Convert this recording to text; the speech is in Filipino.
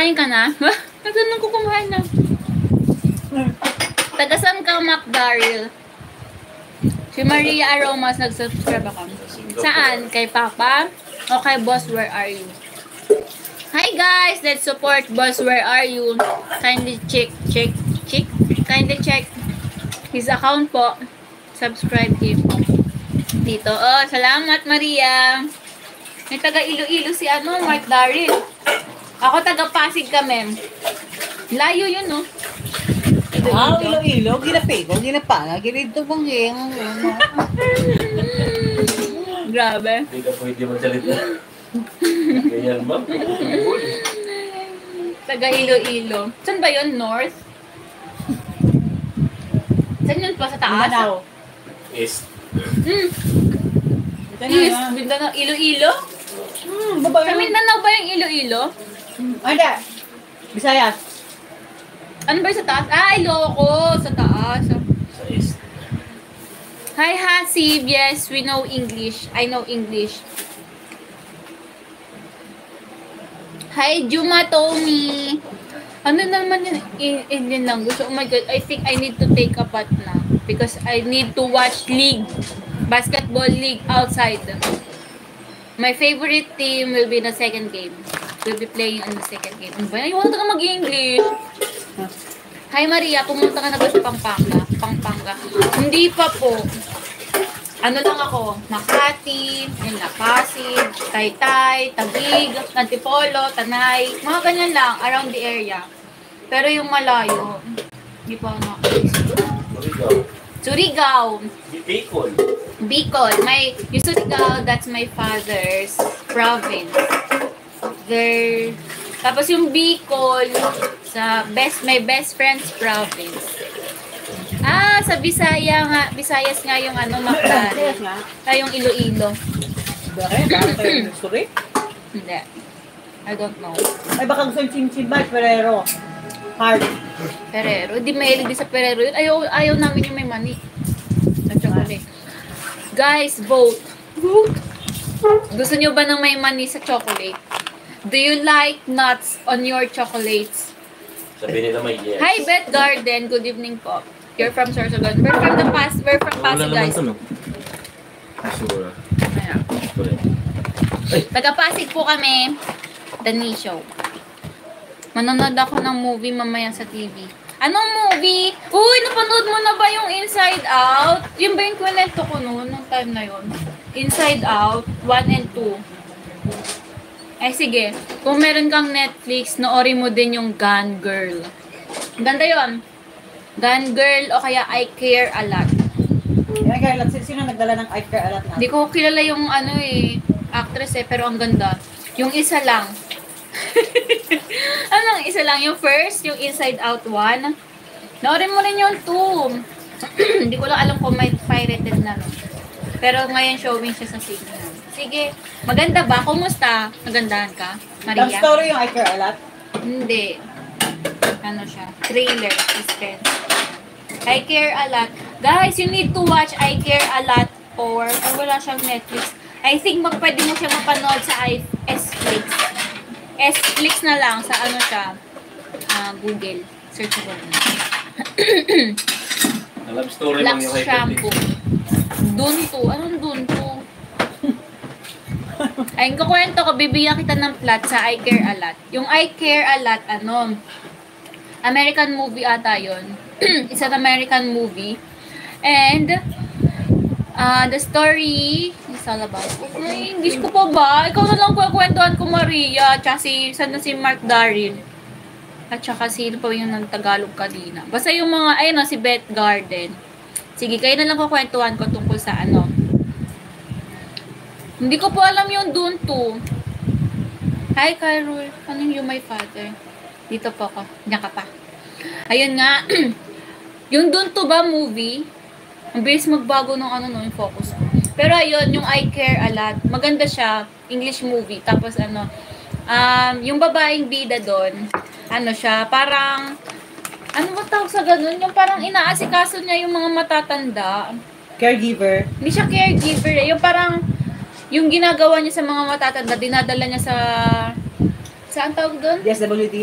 Kumain ka na? Nagtanong ko kumain na. Tagasan ka, Mac Daryl? Si Maria Aromas nag-subscribe ako. Saan? Kay Papa? O kay Boss, where are you? Hi guys! Let's support Boss, where are you? Kindly check his account po. Subscribe him. Dito. Oh, salamat Maria. May taga Iloilo si Mark Daryl. Ako taga Pasig kami. Layo yun, no? Iloilo. Ginapego, ginapanga. Ginito bang Grabe. Hindi ka pwede magsalita. Ganyan ba? Taga Iloilo. Saan ba yun? North? Saan yun pa? Sa taas? Mindanao. East. East? Mindanao? Iloilo? Sa Mindanao ba yung Iloilo? Ano? Bisayas. Ano ba yung sa taas? Ah, Ilocos. Sa taas. Sa East. Hi, Hasib. Yes, we know English. I know English. Hi, Juma Tommy. Ano naman yung Indian language? Oh my God, I think I need to take a bath na. Because I need to watch league. Basketball league outside. My favorite team will be in the second game. We'll be playing in the second game. Ano ba? Ayaw ka mag-English. Hi Maria, pumunta ka na ba sa Pampanga? Hindi pa po. Ano lang ako, Makati, Pasig, Taytay, Taguig, Antipolo, Tanay, mga ganyan lang, around the area. Pero yung malayo, hindi pa ako Surigao. Bicol. Yung Surigao, that's my father's province. Tapos yung Bicol, my best friend's province. Ah, sa Visayas nga yung Macdari. Yung Iloilo. Hindi. I don't know. Ay, baka gusto yung chin-chin ba? Ferrero. Hard. Ferrero. Hindi mahilig din sa Ferrero yun. Ayaw namin yung may mani. Sa chocolate. Guys, vote. Gusto nyo ba ng may mani sa chocolate? Do you like nuts on your chocolates? Sabi nila may yes. Hi, Beth Garden. Good evening po. You're from Sorsogon. We're from Pasig, guys. Masura. Taga-Pasig po kami. Dani Show. Manonood ako ng movie mamaya sa TV. Anong movie? Uy, napanood mo na ba yung Inside Out? Yung ba yung kwento ko noon, nung time na yun? Inside Out, 1 and 2. Eh sige, kung meron kang Netflix, noorin mo din yung Gone Girl. Ganda yun. Gone Girl o kaya I Care A Lot. Sino nagdala ng I Care A Lot na? Hindi ko kilala yung actress pero ang ganda. Yung isa lang. Anong isa lang? Yung first, yung Inside Out 1. Noorin mo rin yung 2. Hindi ko lang alam kung may pirated na. Pero ngayon showing siya sa signal. Sige. Maganda ba? Kumusta? Nagandahan ka, Maria? Love story yung I Care A Lot? Hindi. Ano siya? Thriller. Suspense. I Care A Lot. Guys, you need to watch I Care A Lot or wala siyang Netflix. I think pwede mo siya mapanood sa S-Flix. S-Flix na lang sa siya. Google. Search mo na. Love story lang yung shampoo. Dunto. Anong dunto? Ayun, kukwento ko, bibigyan kita ng plot sa I Care A Lot. Yung I Care A Lot, American movie ata yun. It's an American movie. And, the story is all about, English ko pa ba? Ikaw na lang kukwentuhan ko, Maria. Tsaka si Mark Daryl. At saka sino pa yung nagtagalog kanina. Basta yung mga, si Beth Garden. Sige, kayo na lang kukwentuhan ko tungkol sa Hindi ko po alam yung Dune 2. Hi, Carol. Ano yung My Father? Dito po ako. Diyan ka pa. Ayun nga. Yung Dune 2 ba movie? Ang bilis magbago ng yung focus ko. Pero ayun, yung I Care A Lot. Maganda siya. English movie. Tapos yung babaeng bida doon, siya, parang, ba tawag sa ganun? Yung parang inaasikaso niya yung mga matatanda. Caregiver. Hindi siya caregiver eh. Yung parang, yung ginagawa niya sa mga matatanda, dinadala niya sa, saan tawag doon? DSWD.